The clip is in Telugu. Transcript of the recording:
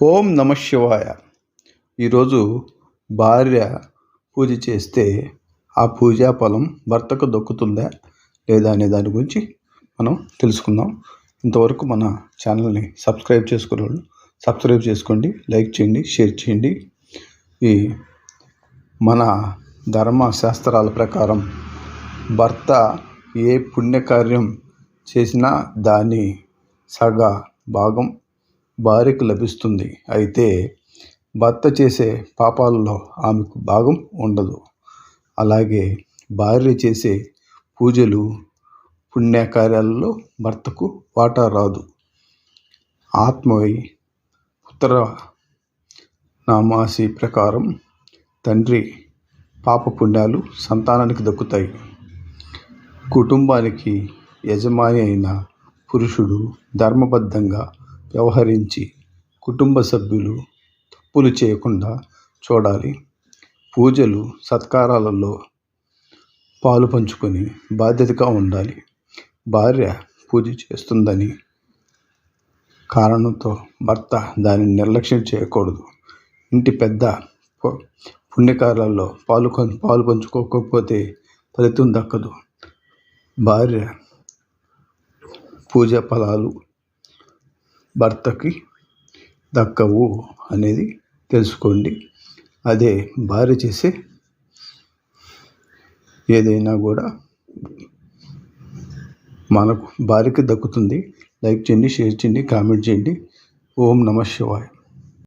ఓం నమ శివాయ. ఈరోజు భార్య పూజ చేస్తే ఆ పూజా ఫలం భర్తకు దక్కుతుందా లేదా అనే దాని గురించి మనం తెలుసుకుందాం. ఇంతవరకు మన ఛానల్ని సబ్స్క్రైబ్ చేసుకునే వాళ్ళు సబ్స్క్రైబ్ చేసుకోండి, లైక్ చేయండి, షేర్ చేయండి. ఈ మన ధర్మశాస్త్రాల ప్రకారం భర్త ఏ పుణ్యకార్యం చేసినా దాని సగ భాగం భార్యకు లభిస్తుంది. అయితే భర్త చేసే పాపాలలో ఆమెకు భాగం ఉండదు. అలాగే భార్య చేసే పూజలు పుణ్యకార్యాలలో భర్తకు వాటా రాదు. ఆత్మవై పుత్ర నామాసి ప్రకారం తండ్రి పాప పుణ్యాలు సంతానానికి దక్కుతాయి. కుటుంబానికి యజమాని అయిన పురుషుడు ధర్మబద్ధంగా వ్యవహరించి కుటుంబ సభ్యులు తప్పులు చేయకుండా చూడాలి. పూజలు సత్కారాలలో పాలు పంచుకొని బాధ్యతగా ఉండాలి. భార్య పూజ చేస్తుందని కారణంతో భర్త దానిని నిర్లక్ష్యం చేయకూడదు. ఇంటి పెద్ద పుణ్యకార్యాల్లో పాలు పంచుకోకపోతే ఫలితం దక్కదు. భార్య పూజా ఫలాలు భర్తకి దక్కవు అనేది తెలుసుకోండి. అదే భార్య చేసే ఏదైనా కూడా మనకు భార్యకి దక్కుతుంది. లైక్ చేయండి, షేర్ చేయండి, కామెంట్ చేయండి. ఓం నమ శివాయ.